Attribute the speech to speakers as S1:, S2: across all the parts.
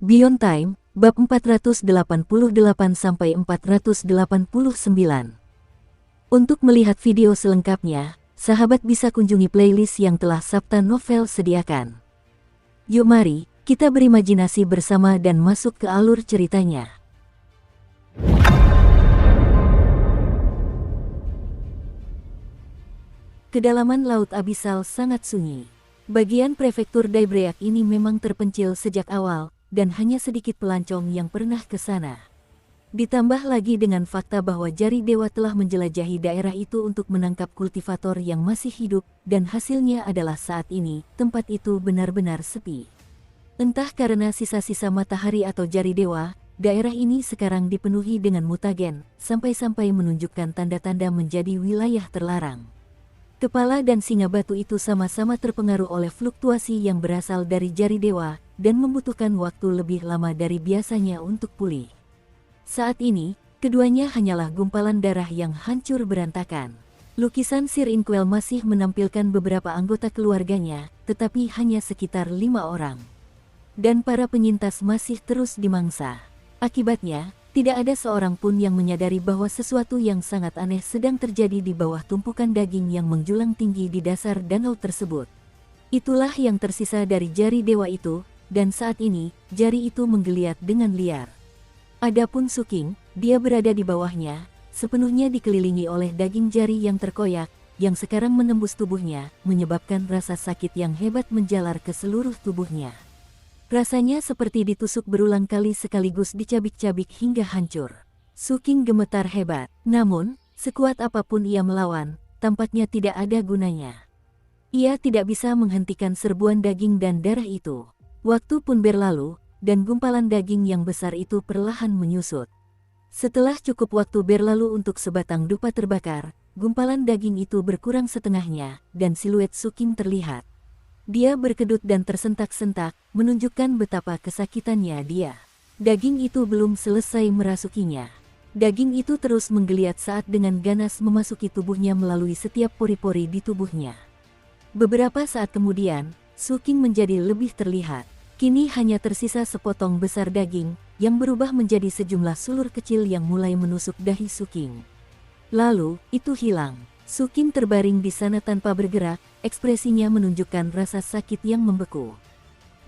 S1: Beyond Time, bab 488-489. Untuk melihat video selengkapnya, sahabat bisa kunjungi playlist yang telah Sabta Novel sediakan. Yuk mari, kita berimajinasi bersama dan masuk ke alur ceritanya. Kedalaman Laut Abisal sangat sunyi. Bagian prefektur Daebreak ini memang terpencil sejak awal, dan hanya sedikit pelancong yang pernah ke sana. Ditambah lagi dengan fakta bahwa Jari Dewa telah menjelajahi daerah itu untuk menangkap kultivator yang masih hidup, dan hasilnya adalah saat ini, tempat itu benar-benar sepi. Entah karena sisa-sisa matahari atau Jari Dewa, daerah ini sekarang dipenuhi dengan mutagen, sampai-sampai menunjukkan tanda-tanda menjadi wilayah terlarang. Kepala dan singa batu itu sama-sama terpengaruh oleh fluktuasi yang berasal dari Jari Dewa, dan membutuhkan waktu lebih lama dari biasanya untuk pulih. Saat ini, keduanya hanyalah gumpalan darah yang hancur berantakan. Lukisan Sir Inkwell masih menampilkan beberapa anggota keluarganya, tetapi hanya sekitar 5 orang. Dan para penyintas masih terus dimangsa. Akibatnya, tidak ada seorang pun yang menyadari bahwa sesuatu yang sangat aneh sedang terjadi di bawah tumpukan daging yang menjulang tinggi di dasar danau tersebut. Itulah yang tersisa dari Jari Dewa itu, dan saat ini, jari itu menggeliat dengan liar. Adapun Suking, dia berada di bawahnya, sepenuhnya dikelilingi oleh daging jari yang terkoyak, yang sekarang menembus tubuhnya, menyebabkan rasa sakit yang hebat menjalar ke seluruh tubuhnya. Rasanya seperti ditusuk berulang kali sekaligus dicabik-cabik hingga hancur. Suking gemetar hebat, namun, sekuat apapun ia melawan, tampaknya tidak ada gunanya. Ia tidak bisa menghentikan serbuan daging dan darah itu. Waktu pun berlalu, dan gumpalan daging yang besar itu perlahan menyusut. Setelah cukup waktu berlalu untuk sebatang dupa terbakar, gumpalan daging itu berkurang setengahnya, dan siluet Suking terlihat. Dia berkedut dan tersentak-sentak, menunjukkan betapa kesakitannya dia. Daging itu belum selesai merasukinya. Daging itu terus menggeliat saat dengan ganas memasuki tubuhnya melalui setiap pori-pori di tubuhnya. Beberapa saat kemudian, Suking menjadi lebih terlihat. Kini hanya tersisa sepotong besar daging, yang berubah menjadi sejumlah sulur kecil yang mulai menusuk dahi Suking. Lalu, itu hilang. Suking terbaring di sana tanpa bergerak, ekspresinya menunjukkan rasa sakit yang membeku.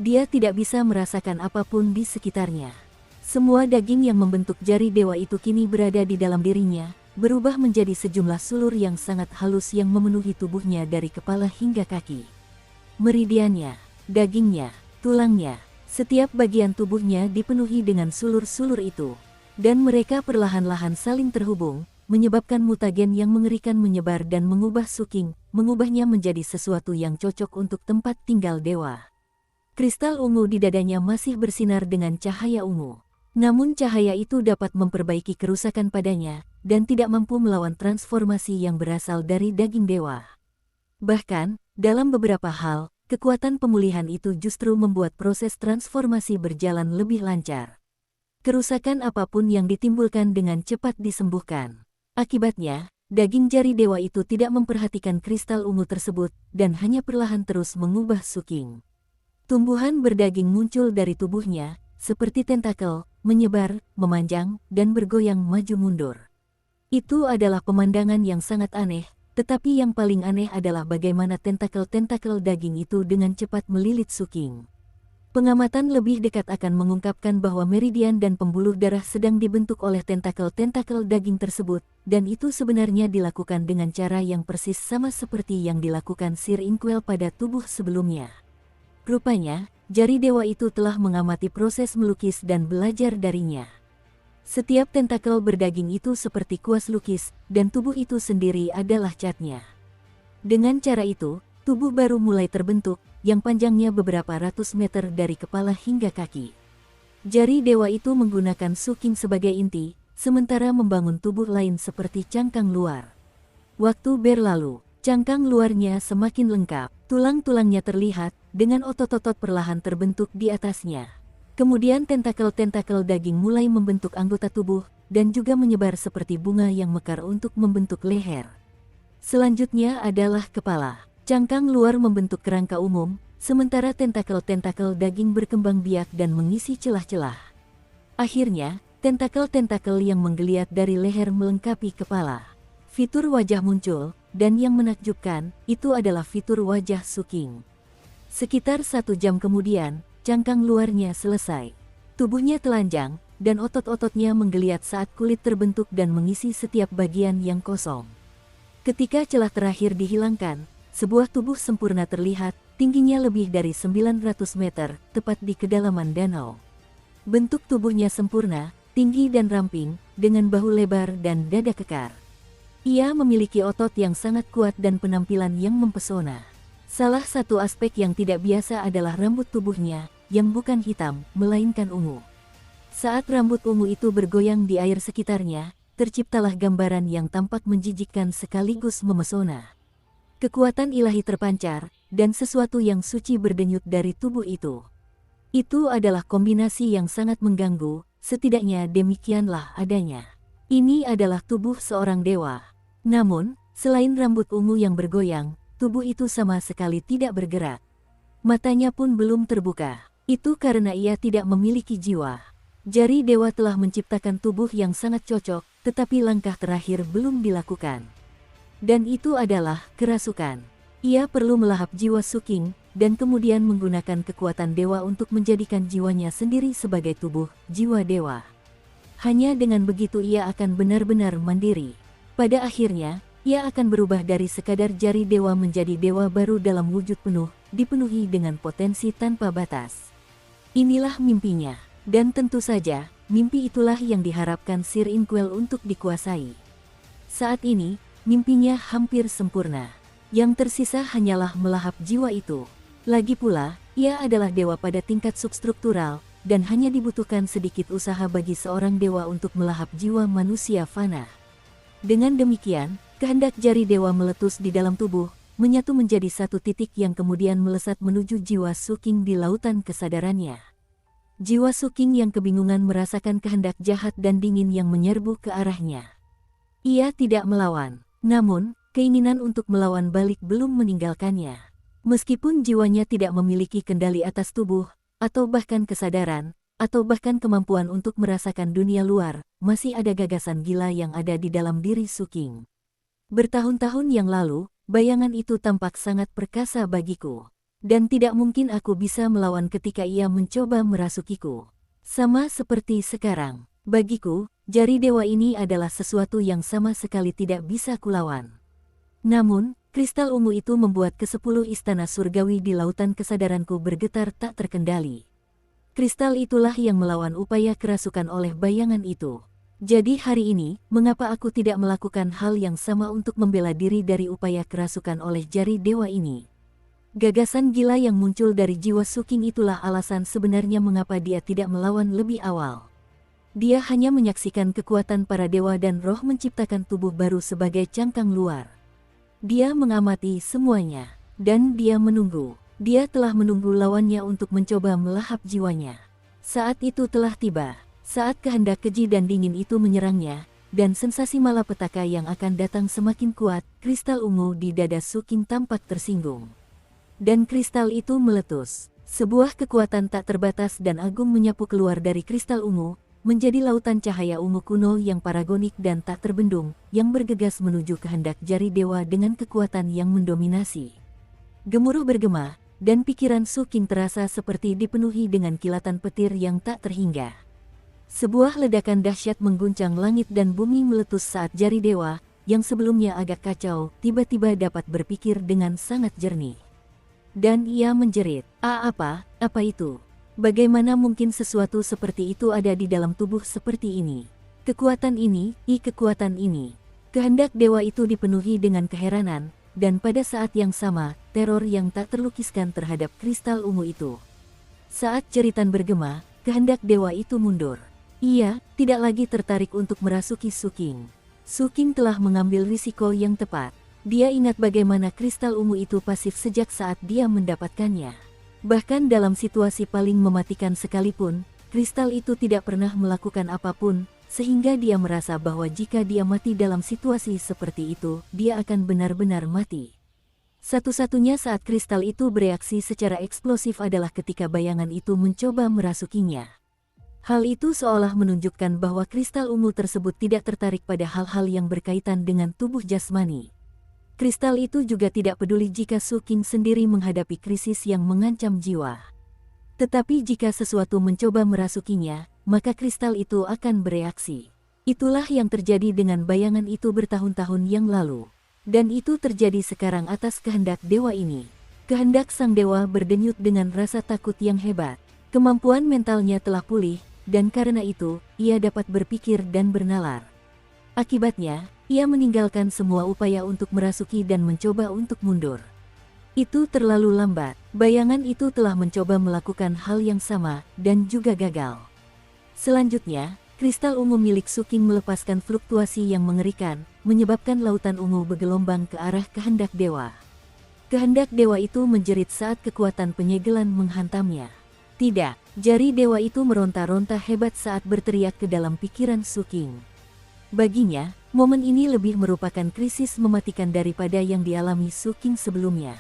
S1: Dia tidak bisa merasakan apapun di sekitarnya. Semua daging yang membentuk Jari Dewa itu kini berada di dalam dirinya, berubah menjadi sejumlah sulur yang sangat halus yang memenuhi tubuhnya dari kepala hingga kaki. Meridiannya, dagingnya, tulangnya, setiap bagian tubuhnya dipenuhi dengan sulur-sulur itu. Dan mereka perlahan-lahan saling terhubung, menyebabkan mutagen yang mengerikan menyebar dan mengubah Suking, mengubahnya menjadi sesuatu yang cocok untuk tempat tinggal dewa. Kristal ungu di dadanya masih bersinar dengan cahaya ungu. Namun cahaya itu dapat memperbaiki kerusakan padanya, dan tidak mampu melawan transformasi yang berasal dari daging dewa. Bahkan, dalam beberapa hal, kekuatan pemulihan itu justru membuat proses transformasi berjalan lebih lancar. Kerusakan apapun yang ditimbulkan dengan cepat disembuhkan. Akibatnya, daging Jari Dewa itu tidak memperhatikan kristal ungu tersebut, dan hanya perlahan terus mengubah Suking. Tumbuhan berdaging muncul dari tubuhnya, seperti tentakel, menyebar, memanjang, dan bergoyang maju mundur. Itu adalah pemandangan yang sangat aneh. Tetapi yang paling aneh adalah bagaimana tentakel-tentakel daging itu dengan cepat melilit Suking. Pengamatan lebih dekat akan mengungkapkan bahwa meridian dan pembuluh darah sedang dibentuk oleh tentakel-tentakel daging tersebut, dan itu sebenarnya dilakukan dengan cara yang persis sama seperti yang dilakukan Sir Inkwell pada tubuh sebelumnya. Rupanya, Jari Dewa itu telah mengamati proses melukis dan belajar darinya. Setiap tentakel berdaging itu seperti kuas lukis, dan tubuh itu sendiri adalah catnya. Dengan cara itu, tubuh baru mulai terbentuk, yang panjangnya beberapa ratus meter dari kepala hingga kaki. Jari Dewa itu menggunakan Suking sebagai inti, sementara membangun tubuh lain seperti cangkang luar. Waktu berlalu, cangkang luarnya semakin lengkap, tulang-tulangnya terlihat, dengan otot-otot perlahan terbentuk di atasnya. Kemudian tentakel-tentakel daging mulai membentuk anggota tubuh, dan juga menyebar seperti bunga yang mekar untuk membentuk leher. Selanjutnya adalah kepala. Cangkang luar membentuk kerangka umum, sementara tentakel-tentakel daging berkembang biak dan mengisi celah-celah. Akhirnya, tentakel-tentakel yang menggeliat dari leher melengkapi kepala. Fitur wajah muncul, dan yang menakjubkan, itu adalah fitur wajah Su King. Sekitar 1 jam kemudian, cangkang luarnya selesai. Tubuhnya telanjang, dan otot-ototnya menggeliat saat kulit terbentuk dan mengisi setiap bagian yang kosong. Ketika celah terakhir dihilangkan, sebuah tubuh sempurna terlihat, tingginya lebih dari 900 meter, tepat di kedalaman danau. Bentuk tubuhnya sempurna, tinggi dan ramping, dengan bahu lebar dan dada kekar. Ia memiliki otot yang sangat kuat dan penampilan yang mempesona. Salah satu aspek yang tidak biasa adalah rambut tubuhnya, yang bukan hitam, melainkan ungu. Saat rambut ungu itu bergoyang di air sekitarnya, terciptalah gambaran yang tampak menjijikkan sekaligus memesona. Kekuatan ilahi terpancar, dan sesuatu yang suci berdenyut dari tubuh itu. Itu adalah kombinasi yang sangat mengganggu, setidaknya demikianlah adanya. Ini adalah tubuh seorang dewa. Namun, selain rambut ungu yang bergoyang, tubuh itu sama sekali tidak bergerak. Matanya pun belum terbuka. Itu karena ia tidak memiliki jiwa. Jari dewa telah menciptakan tubuh yang sangat cocok, tetapi langkah terakhir belum dilakukan. Dan itu adalah kerasukan. Ia perlu melahap jiwa Su King, dan kemudian menggunakan kekuatan dewa untuk menjadikan jiwanya sendiri sebagai tubuh, jiwa dewa. Hanya dengan begitu ia akan benar-benar mandiri. Pada akhirnya, ia akan berubah dari sekadar jari dewa menjadi dewa baru dalam wujud penuh, dipenuhi dengan potensi tanpa batas. Inilah mimpinya. Dan tentu saja, mimpi itulah yang diharapkan Sir Inkwell untuk dikuasai. Saat ini, mimpinya hampir sempurna. Yang tersisa hanyalah melahap jiwa itu. Lagi pula, ia adalah dewa pada tingkat substruktural, dan hanya dibutuhkan sedikit usaha bagi seorang dewa untuk melahap jiwa manusia fana. Dengan demikian, kehendak jari dewa meletus di dalam tubuh, menyatu menjadi satu titik yang kemudian melesat menuju jiwa Su King di lautan kesadarannya. Jiwa Su King yang kebingungan merasakan kehendak jahat dan dingin yang menyerbu ke arahnya. Ia tidak melawan, namun, keinginan untuk melawan balik belum meninggalkannya. Meskipun jiwanya tidak memiliki kendali atas tubuh, atau bahkan kesadaran, atau bahkan kemampuan untuk merasakan dunia luar, masih ada gagasan gila yang ada di dalam diri Su King. Bertahun-tahun yang lalu, bayangan itu tampak sangat perkasa bagiku. Dan tidak mungkin aku bisa melawan ketika ia mencoba merasukiku. Sama seperti sekarang, bagiku, jari dewa ini adalah sesuatu yang sama sekali tidak bisa kulawan. Namun, kristal ungu itu membuat ke-10 istana surgawi di lautan kesadaranku bergetar tak terkendali. Kristal itulah yang melawan upaya kerasukan oleh bayangan itu. Jadi hari ini, mengapa aku tidak melakukan hal yang sama untuk membela diri dari upaya kerasukan oleh jari dewa ini? Gagasan gila yang muncul dari jiwa Su King itulah alasan sebenarnya mengapa dia tidak melawan lebih awal. Dia hanya menyaksikan kekuatan para dewa dan roh menciptakan tubuh baru sebagai cangkang luar. Dia mengamati semuanya, dan dia menunggu. Dia telah menunggu lawannya untuk mencoba melahap jiwanya. Saat itu telah tiba, saat kehendak keji dan dingin itu menyerangnya, dan sensasi malapetaka yang akan datang semakin kuat, kristal ungu di dada Su King tampak tersinggung. Dan kristal itu meletus. Sebuah kekuatan tak terbatas dan agung menyapu keluar dari kristal ungu, menjadi lautan cahaya ungu kuno yang paragonik dan tak terbendung, yang bergegas menuju kehendak jari dewa dengan kekuatan yang mendominasi. Gemuruh bergema, dan pikiran Su King terasa seperti dipenuhi dengan kilatan petir yang tak terhingga. Sebuah ledakan dahsyat mengguncang langit dan bumi meletus saat jari dewa, yang sebelumnya agak kacau, tiba-tiba dapat berpikir dengan sangat jernih. Dan ia menjerit, apa itu? Bagaimana mungkin sesuatu seperti itu ada di dalam tubuh seperti ini? Kekuatan ini. Kehendak dewa itu dipenuhi dengan keheranan, dan pada saat yang sama, teror yang tak terlukiskan terhadap kristal ungu itu. Saat jeritan bergema, kehendak dewa itu mundur. Ia tidak lagi tertarik untuk merasuki Su King. Su King telah mengambil risiko yang tepat. Dia ingat bagaimana kristal ungu itu pasif sejak saat dia mendapatkannya. Bahkan dalam situasi paling mematikan sekalipun, kristal itu tidak pernah melakukan apapun, sehingga dia merasa bahwa jika dia mati dalam situasi seperti itu, dia akan benar-benar mati. Satu-satunya saat kristal itu bereaksi secara eksplosif adalah ketika bayangan itu mencoba merasukinya. Hal itu seolah menunjukkan bahwa kristal ungu tersebut tidak tertarik pada hal-hal yang berkaitan dengan tubuh jasmani. Kristal itu juga tidak peduli jika Su Qing sendiri menghadapi krisis yang mengancam jiwa. Tetapi jika sesuatu mencoba merasukinya, maka kristal itu akan bereaksi. Itulah yang terjadi dengan bayangan itu bertahun-tahun yang lalu. Dan itu terjadi sekarang atas kehendak dewa ini. Kehendak sang dewa berdenyut dengan rasa takut yang hebat. Kemampuan mentalnya telah pulih, dan karena itu, ia dapat berpikir dan bernalar. Akibatnya, ia meninggalkan semua upaya untuk merasuki dan mencoba untuk mundur. Itu terlalu lambat. Bayangan itu telah mencoba melakukan hal yang sama, dan juga gagal. Selanjutnya, kristal ungu milik Su Qing melepaskan fluktuasi yang mengerikan, menyebabkan lautan ungu bergelombang ke arah kehendak dewa. Kehendak dewa itu menjerit saat kekuatan penyegelan menghantamnya. Tidak, jari dewa itu meronta-ronta hebat saat berteriak ke dalam pikiran Su Qing. Baginya, momen ini lebih merupakan krisis mematikan daripada yang dialami Su Qing sebelumnya.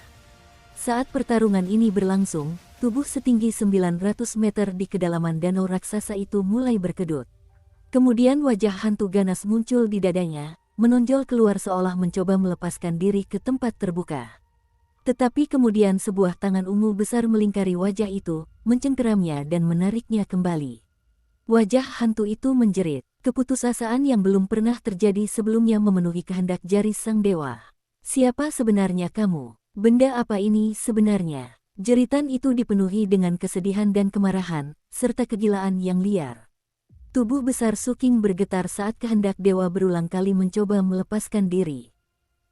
S1: Saat pertarungan ini berlangsung, tubuh setinggi 900 meter di kedalaman danau raksasa itu mulai berkedut. Kemudian wajah hantu ganas muncul di dadanya, menonjol keluar seolah mencoba melepaskan diri ke tempat terbuka. Tetapi kemudian sebuah tangan ungu besar melingkari wajah itu, mencengkeramnya dan menariknya kembali. Wajah hantu itu menjerit, keputusasaan yang belum pernah terjadi sebelumnya memenuhi kehendak jari sang dewa. Siapa sebenarnya kamu? Benda apa ini sebenarnya? Jeritan itu dipenuhi dengan kesedihan dan kemarahan, serta kegilaan yang liar. Tubuh besar Su Qing bergetar saat kehendak dewa berulang kali mencoba melepaskan diri.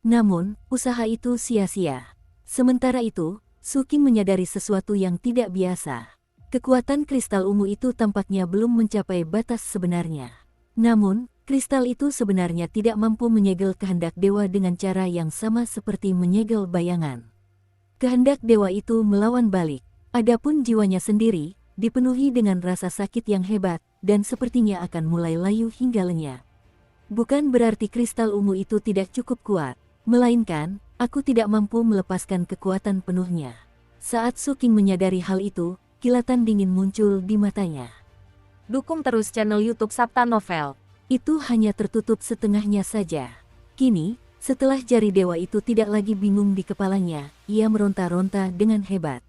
S1: Namun, usaha itu sia-sia. Sementara itu, Su Qing menyadari sesuatu yang tidak biasa. Kekuatan kristal ungu itu tampaknya belum mencapai batas sebenarnya. Namun, kristal itu sebenarnya tidak mampu menyegel kehendak dewa dengan cara yang sama seperti menyegel bayangan. Kehendak dewa itu melawan balik. Adapun jiwanya sendiri, dipenuhi dengan rasa sakit yang hebat, dan sepertinya akan mulai layu hingga lenyap. Bukan berarti kristal ungu itu tidak cukup kuat, melainkan, aku tidak mampu melepaskan kekuatan penuhnya. Saat Su Qing menyadari hal itu, kilatan dingin muncul di matanya.
S2: Dukung terus channel YouTube Sabta Novel.
S1: Itu hanya tertutup setengahnya saja. Kini, setelah jari dewa itu tidak lagi bingung di kepalanya, ia meronta-ronta dengan hebat.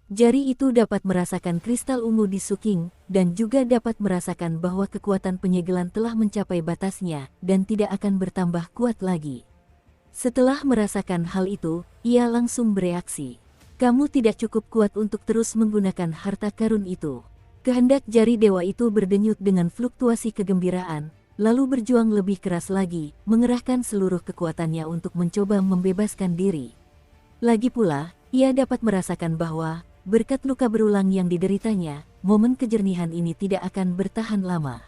S1: Jari itu dapat merasakan kristal ungu di Su Qing, dan juga dapat merasakan bahwa kekuatan penyegelan telah mencapai batasnya, dan tidak akan bertambah kuat lagi. Setelah merasakan hal itu, ia langsung bereaksi. Kamu tidak cukup kuat untuk terus menggunakan harta karun itu. Kehendak jari dewa itu berdenyut dengan fluktuasi kegembiraan, lalu berjuang lebih keras lagi, mengerahkan seluruh kekuatannya untuk mencoba membebaskan diri. Lagi pula, ia dapat merasakan bahwa, berkat luka berulang yang dideritanya, momen kejernihan ini tidak akan bertahan lama.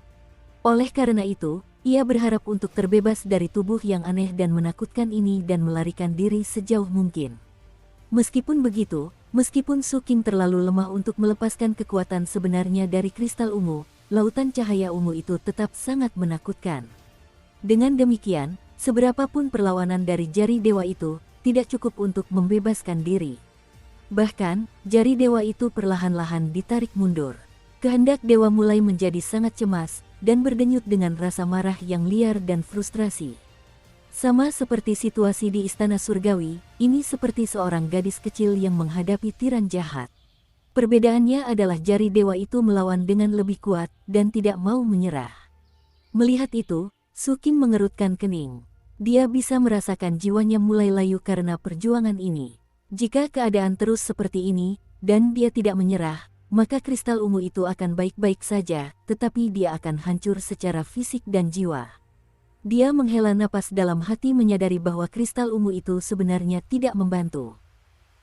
S1: Oleh karena itu, ia berharap untuk terbebas dari tubuh yang aneh dan menakutkan ini dan melarikan diri sejauh mungkin. Meskipun begitu, meskipun Su Qing terlalu lemah untuk melepaskan kekuatan sebenarnya dari kristal ungu, lautan cahaya ungu itu tetap sangat menakutkan. Dengan demikian, seberapapun perlawanan dari jari dewa itu, tidak cukup untuk membebaskan diri. Bahkan, jari dewa itu perlahan-lahan ditarik mundur. Kehendak dewa mulai menjadi sangat cemas, dan berdenyut dengan rasa marah yang liar dan frustrasi. Sama seperti situasi di Istana Surgawi, ini seperti seorang gadis kecil yang menghadapi tiran jahat. Perbedaannya adalah jari dewa itu melawan dengan lebih kuat, dan tidak mau menyerah. Melihat itu, Su Qing mengerutkan kening. Dia bisa merasakan jiwanya mulai layu karena perjuangan ini. Jika keadaan terus seperti ini, dan dia tidak menyerah, maka kristal ungu itu akan baik-baik saja, tetapi dia akan hancur secara fisik dan jiwa. Dia menghela napas dalam hati menyadari bahwa kristal ungu itu sebenarnya tidak membantu.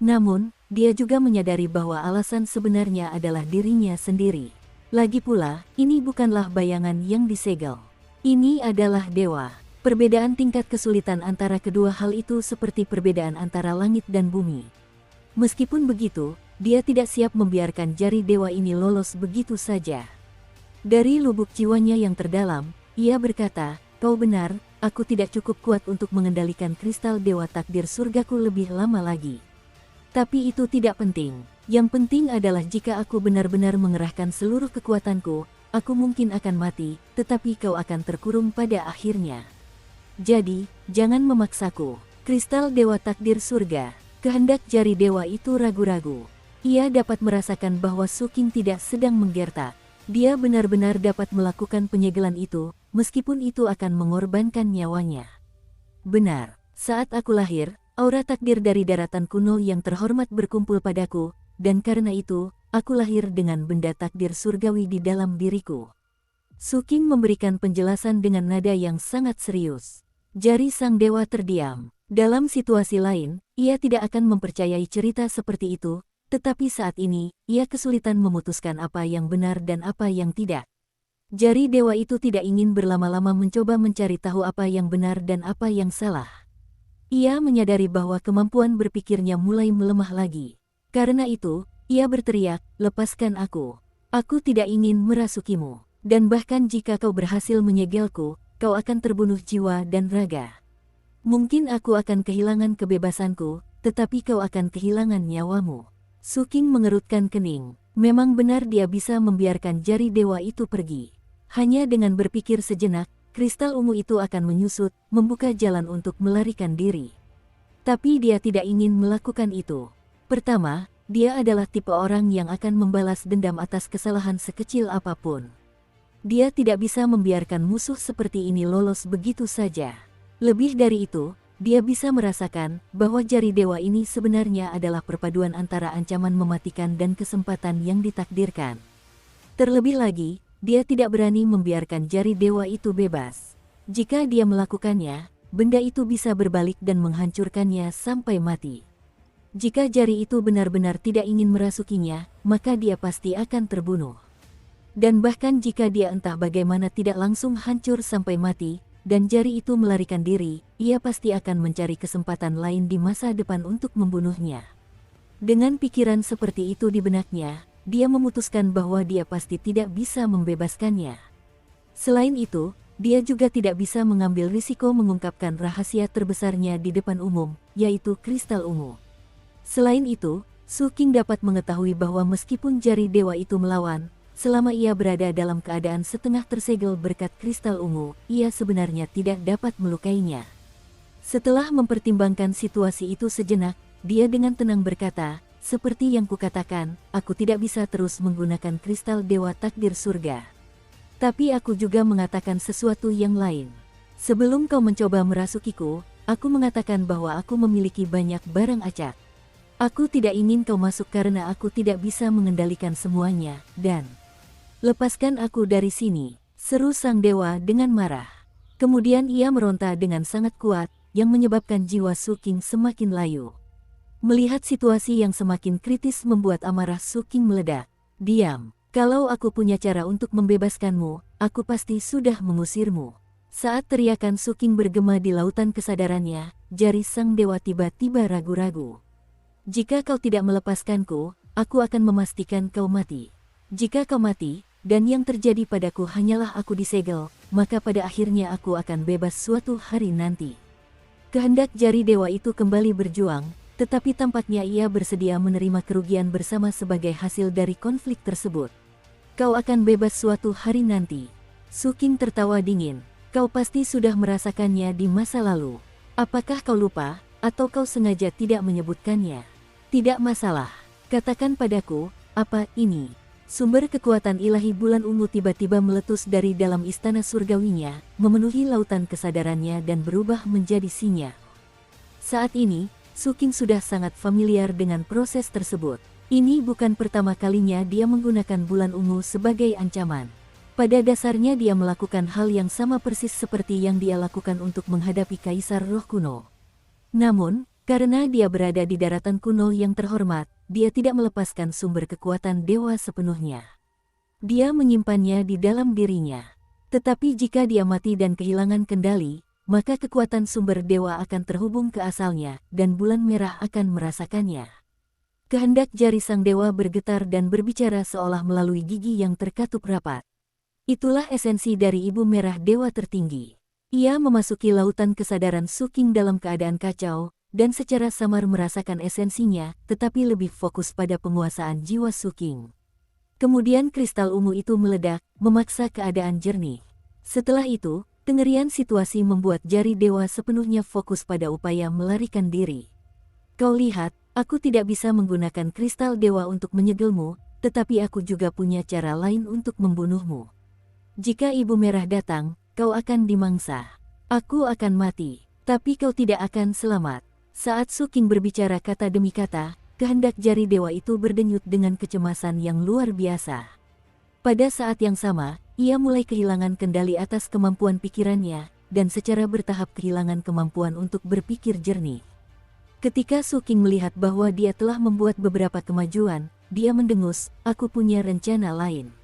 S1: Namun, dia juga menyadari bahwa alasan sebenarnya adalah dirinya sendiri. Lagi pula, ini bukanlah bayangan yang disegel. Ini adalah dewa. Perbedaan tingkat kesulitan antara kedua hal itu seperti perbedaan antara langit dan bumi. Meskipun begitu, dia tidak siap membiarkan jari dewa ini lolos begitu saja. Dari lubuk jiwanya yang terdalam, ia berkata, "Kau benar, aku tidak cukup kuat untuk mengendalikan kristal dewa takdir surgaku lebih lama lagi. Tapi itu tidak penting. Yang penting adalah jika aku benar-benar mengerahkan seluruh kekuatanku, aku mungkin akan mati, tetapi kau akan terkurung pada akhirnya. Jadi, jangan memaksaku. Kristal dewa takdir surga. Kehendak jari dewa itu ragu-ragu. Ia dapat merasakan bahwa Su Qing tidak sedang menggertak. Dia benar-benar dapat melakukan penyegelan itu, meskipun itu akan mengorbankan nyawanya. Benar, saat aku lahir, aura takdir dari daratan kuno yang terhormat berkumpul padaku, dan karena itu, aku lahir dengan benda takdir surgawi di dalam diriku. Su Qing memberikan penjelasan dengan nada yang sangat serius. Jari sang dewa terdiam. Dalam situasi lain, ia tidak akan mempercayai cerita seperti itu, tetapi saat ini, ia kesulitan memutuskan apa yang benar dan apa yang tidak. Jari dewa itu tidak ingin berlama-lama mencoba mencari tahu apa yang benar dan apa yang salah. Ia menyadari bahwa kemampuan berpikirnya mulai melemah lagi. Karena itu, ia berteriak, "Lepaskan aku. Aku tidak ingin merasukimu. Dan bahkan jika kau berhasil menyegelku, kau akan terbunuh jiwa dan raga. Mungkin aku akan kehilangan kebebasanku, tetapi kau akan kehilangan nyawamu." Su Qing mengerutkan kening. Memang benar dia bisa membiarkan jari dewa itu pergi. Hanya dengan berpikir sejenak, kristal ungu itu akan menyusut, membuka jalan untuk melarikan diri. Tapi dia tidak ingin melakukan itu. Pertama, dia adalah tipe orang yang akan membalas dendam atas kesalahan sekecil apapun. Dia tidak bisa membiarkan musuh seperti ini lolos begitu saja. Lebih dari itu, dia bisa merasakan bahwa jari dewa ini sebenarnya adalah perpaduan antara ancaman mematikan dan kesempatan yang ditakdirkan. Terlebih lagi, dia tidak berani membiarkan jari dewa itu bebas. Jika dia melakukannya, benda itu bisa berbalik dan menghancurkannya sampai mati. Jika jari itu benar-benar tidak ingin merasukinya, maka dia pasti akan terbunuh. Dan bahkan jika dia entah bagaimana tidak langsung hancur sampai mati, dan jari itu melarikan diri, ia pasti akan mencari kesempatan lain di masa depan untuk membunuhnya. Dengan pikiran seperti itu di benaknya, dia memutuskan bahwa dia pasti tidak bisa membebaskannya. Selain itu, dia juga tidak bisa mengambil risiko mengungkapkan rahasia terbesarnya di depan umum, yaitu kristal ungu. Selain itu, Su Qing dapat mengetahui bahwa meskipun jari dewa itu melawan, selama ia berada dalam keadaan setengah tersegel berkat kristal ungu, ia sebenarnya tidak dapat melukainya. Setelah mempertimbangkan situasi itu sejenak, dia dengan tenang berkata, "Seperti yang kukatakan, aku tidak bisa terus menggunakan kristal dewa takdir surga. Tapi aku juga mengatakan sesuatu yang lain. Sebelum kau mencoba merasukiku, aku mengatakan bahwa aku memiliki banyak barang acak. Aku tidak ingin kau masuk karena aku tidak bisa mengendalikan semuanya, dan lepaskan aku dari sini," seru sang dewa dengan marah. Kemudian ia meronta dengan sangat kuat, yang menyebabkan jiwa Su Qing semakin layu. Melihat situasi yang semakin kritis membuat amarah Su Qing meledak. "Diam, kalau aku punya cara untuk membebaskanmu, aku pasti sudah mengusirmu." Saat teriakan Su Qing bergema di lautan kesadarannya, jari sang dewa tiba-tiba ragu-ragu. "Jika kau tidak melepaskanku, aku akan memastikan kau mati. Jika kau mati, dan yang terjadi padaku hanyalah aku disegel, maka pada akhirnya aku akan bebas suatu hari nanti." Kehendak jari dewa itu kembali berjuang, tetapi tampaknya ia bersedia menerima kerugian bersama sebagai hasil dari konflik tersebut. "Kau akan bebas suatu hari nanti." Su Qing tertawa dingin. "Kau pasti sudah merasakannya di masa lalu. Apakah kau lupa, atau kau sengaja tidak menyebutkannya? Tidak masalah. Katakan padaku, apa ini?" Sumber kekuatan ilahi bulan ungu tiba-tiba meletus dari dalam istana surgawinya, memenuhi lautan kesadarannya dan berubah menjadi singa. Saat ini, Su Qing sudah sangat familiar dengan proses tersebut. Ini bukan pertama kalinya dia menggunakan bulan ungu sebagai ancaman. Pada dasarnya dia melakukan hal yang sama persis seperti yang dia lakukan untuk menghadapi Kaisar Roh Kuno. Namun, karena dia berada di daratan kuno yang terhormat, dia tidak melepaskan sumber kekuatan dewa sepenuhnya. Dia menyimpannya di dalam dirinya. Tetapi jika dia mati dan kehilangan kendali, maka kekuatan sumber dewa akan terhubung ke asalnya, dan bulan merah akan merasakannya. Kehendak jari sang dewa bergetar dan berbicara seolah melalui gigi yang terkatup rapat. Itulah esensi dari Ibu Merah Dewa Tertinggi. Ia memasuki lautan kesadaran Suking dalam keadaan kacau, dan secara samar merasakan esensinya, tetapi lebih fokus pada penguasaan jiwa Suking. Kemudian kristal ungu itu meledak, memaksa keadaan jernih. Setelah itu, kengerian situasi membuat jari dewa sepenuhnya fokus pada upaya melarikan diri. Kau lihat, aku tidak bisa menggunakan kristal dewa untuk menyegelmu, tetapi aku juga punya cara lain untuk membunuhmu. Jika Ibu Merah datang, kau akan dimangsa. Aku akan mati, tapi kau tidak akan selamat. Saat Suking berbicara kata demi kata, kehendak jari dewa itu berdenyut dengan kecemasan yang luar biasa. Pada saat yang sama, ia mulai kehilangan kendali atas kemampuan pikirannya, dan secara bertahap kehilangan kemampuan untuk berpikir jernih. Ketika Suking melihat bahwa dia telah membuat beberapa kemajuan, dia mendengus, aku punya rencana lain.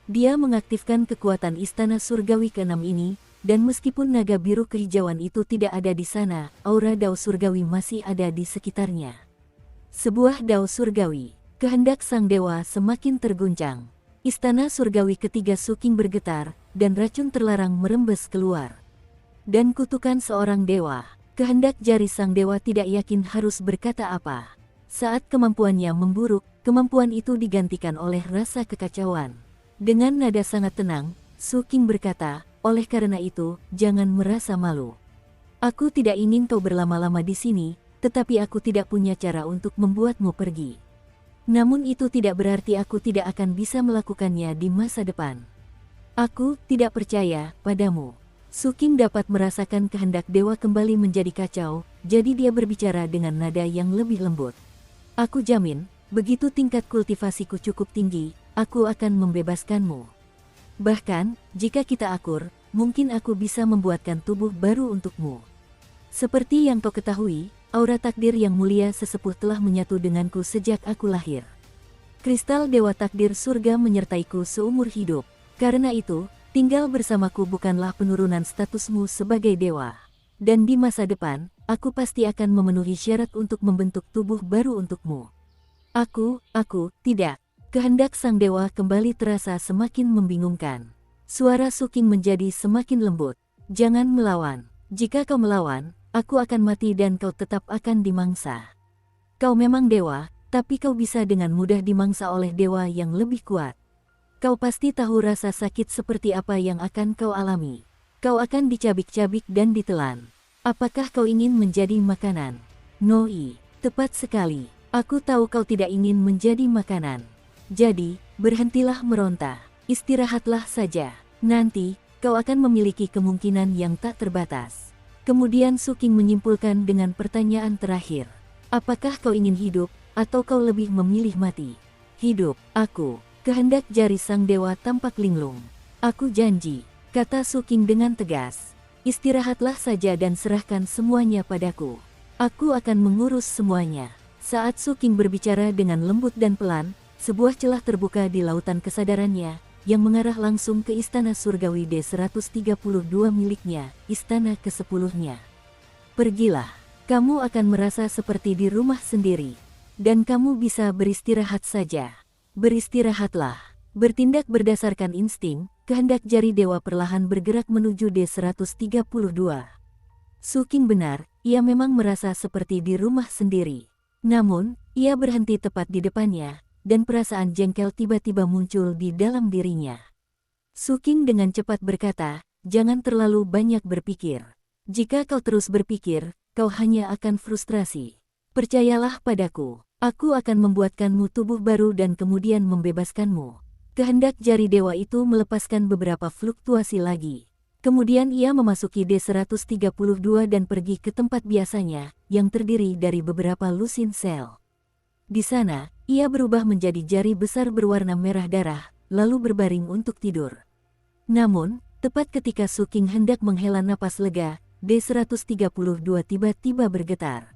S1: Dia mengaktifkan kekuatan Istana Surgawi ke-6 ini, dan meskipun naga biru kehijauan itu tidak ada di sana, aura dao surgawi masih ada di sekitarnya. Sebuah dao surgawi, kehendak sang dewa semakin terguncang. Istana Surgawi ketiga Suking bergetar, dan racun terlarang merembes keluar. Dan kutukan seorang dewa, kehendak jari sang dewa tidak yakin harus berkata apa. Saat kemampuannya memburuk, kemampuan itu digantikan oleh rasa kekacauan. Dengan nada sangat tenang, Suking berkata, oleh karena itu, jangan merasa malu. Aku tidak ingin kau berlama-lama di sini, tetapi aku tidak punya cara untuk membuatmu pergi. Namun itu tidak berarti aku tidak akan bisa melakukannya di masa depan. Aku tidak percaya padamu. Suking dapat merasakan kehendak dewa kembali menjadi kacau, jadi dia berbicara dengan nada yang lebih lembut. Aku jamin, begitu tingkat kultivasiku cukup tinggi, aku akan membebaskanmu. Bahkan, jika kita akur, mungkin aku bisa membuatkan tubuh baru untukmu. Seperti yang kau ketahui, aura takdir yang mulia sesepuh telah menyatu denganku sejak aku lahir. Kristal Dewa Takdir Surga menyertaiku seumur hidup. Karena itu, tinggal bersamaku bukanlah penurunan statusmu sebagai dewa. Dan di masa depan, aku pasti akan memenuhi syarat untuk membentuk tubuh baru untukmu. Tidak. Kehendak sang dewa kembali terasa semakin membingungkan. Suara Suking menjadi semakin lembut. Jangan melawan. Jika kau melawan, aku akan mati dan kau tetap akan dimangsa. Kau memang dewa, tapi kau bisa dengan mudah dimangsa oleh dewa yang lebih kuat. Kau pasti tahu rasa sakit seperti apa yang akan kau alami. Kau akan dicabik-cabik dan ditelan. Apakah kau ingin menjadi makanan? Noi, tepat sekali. Aku tahu kau tidak ingin menjadi makanan. Jadi, berhentilah meronta. Istirahatlah saja. Nanti, kau akan memiliki kemungkinan yang tak terbatas. Kemudian Suking menyimpulkan dengan pertanyaan terakhir. Apakah kau ingin hidup, atau kau lebih memilih mati? Hidup, aku. Kehendak jari sang dewa tampak linglung. Aku janji, kata Suking dengan tegas. Istirahatlah saja dan serahkan semuanya padaku. Aku akan mengurus semuanya. Saat Suking berbicara dengan lembut dan pelan, sebuah celah terbuka di lautan kesadarannya, yang mengarah langsung ke Istana Surgawi D132 miliknya, istana ke-10-nya. Pergilah, kamu akan merasa seperti di rumah sendiri, dan kamu bisa beristirahat saja. Beristirahatlah. Bertindak berdasarkan insting, kehendak jari dewa perlahan bergerak menuju D132. Suking benar, ia memang merasa seperti di rumah sendiri. Namun, ia berhenti tepat di depannya, dan perasaan jengkel tiba-tiba muncul di dalam dirinya. Suking dengan cepat berkata, jangan terlalu banyak berpikir. Jika kau terus berpikir, kau hanya akan frustrasi. Percayalah padaku, aku akan membuatkanmu tubuh baru dan kemudian membebaskanmu. Kehendak jari dewa itu melepaskan beberapa fluktuasi lagi. Kemudian ia memasuki D132 dan pergi ke tempat biasanya, yang terdiri dari beberapa lusin sel. Di sana, ia berubah menjadi jari besar berwarna merah darah, lalu berbaring untuk tidur. Namun, tepat ketika Suking hendak menghela napas lega, D132 tiba-tiba bergetar.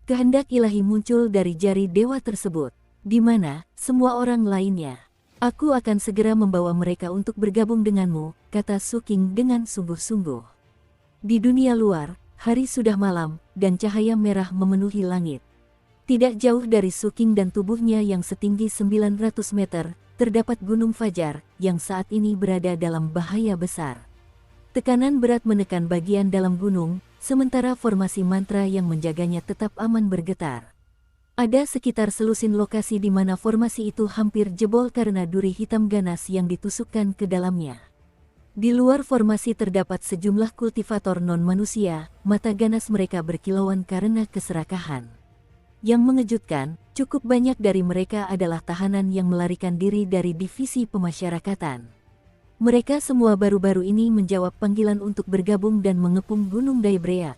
S1: Kehendak ilahi muncul dari jari dewa tersebut, di mana semua orang lainnya. Aku akan segera membawa mereka untuk bergabung denganmu, kata Suking dengan sungguh-sungguh. Di dunia luar, hari sudah malam, dan cahaya merah memenuhi langit. Tidak jauh dari Suking dan tubuhnya yang setinggi 900 meter, terdapat Gunung Fajar, yang saat ini berada dalam bahaya besar. Tekanan berat menekan bagian dalam gunung, sementara formasi mantra yang menjaganya tetap aman bergetar. Ada sekitar selusin lokasi di mana formasi itu hampir jebol karena duri hitam ganas yang ditusukkan ke dalamnya. Di luar formasi terdapat sejumlah kultivator non-manusia, mata ganas mereka berkilauan karena keserakahan. Yang mengejutkan, cukup banyak dari mereka adalah tahanan yang melarikan diri dari divisi pemasyarakatan. Mereka semua baru-baru ini menjawab panggilan untuk bergabung dan mengepung Gunung Daebreak.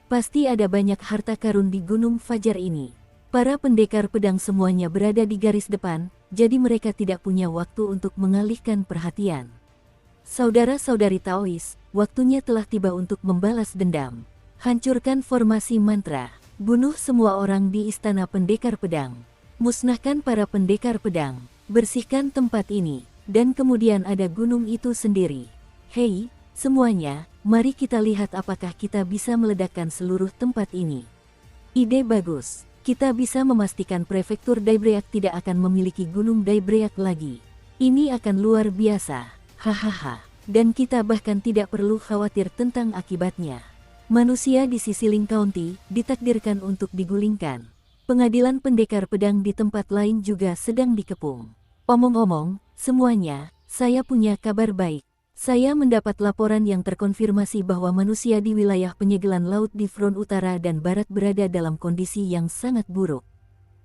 S1: Pasti ada banyak harta karun di Gunung Fajar ini. Para pendekar pedang semuanya berada di garis depan, jadi mereka tidak punya waktu untuk mengalihkan perhatian. Saudara-saudari Taois, waktunya telah tiba untuk membalas dendam. Hancurkan formasi mantra, bunuh semua orang di istana pendekar pedang. Musnahkan para pendekar pedang, bersihkan tempat ini. Dan kemudian ada gunung itu sendiri. Hei, semuanya, mari kita lihat apakah kita bisa meledakkan seluruh tempat ini. Ide bagus. Kita bisa memastikan prefektur Daebreak tidak akan memiliki gunung Daebreak lagi. Ini akan luar biasa. Hahaha. Dan kita bahkan tidak perlu khawatir tentang akibatnya. Manusia di Ciciling County ditakdirkan untuk digulingkan. Pengadilan pendekar pedang di tempat lain juga sedang dikepung. Omong-omong, semuanya, saya punya kabar baik. Saya mendapat laporan yang terkonfirmasi bahwa manusia di wilayah penyegelan laut di front utara dan barat berada dalam kondisi yang sangat buruk.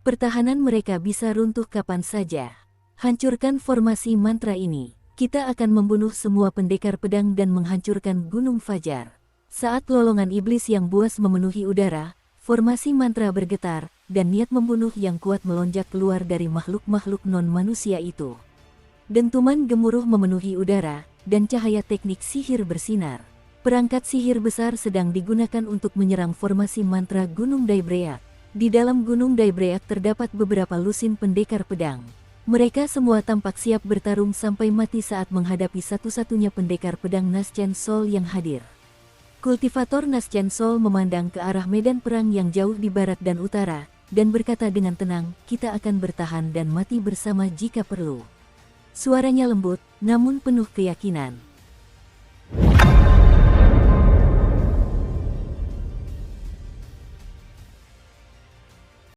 S1: Pertahanan mereka bisa runtuh kapan saja. Hancurkan formasi mantra ini. Kita akan membunuh semua pendekar pedang dan menghancurkan Gunung Fajar. Saat lolongan iblis yang buas memenuhi udara, formasi mantra bergetar, dan niat membunuh yang kuat melonjak keluar dari makhluk-makhluk non-manusia itu. Dentuman gemuruh memenuhi udara, dan cahaya teknik sihir bersinar. Perangkat sihir besar sedang digunakan untuk menyerang formasi mantra Gunung Daebreak. Di dalam Gunung Daebreak terdapat beberapa lusin pendekar pedang. Mereka semua tampak siap bertarung sampai mati saat menghadapi satu-satunya pendekar pedang Naschen Sol yang hadir. Kultivator Naschen Sol memandang ke arah medan perang yang jauh di barat dan utara, dan berkata dengan tenang, kita akan bertahan dan mati bersama jika perlu. Suaranya lembut, namun penuh keyakinan.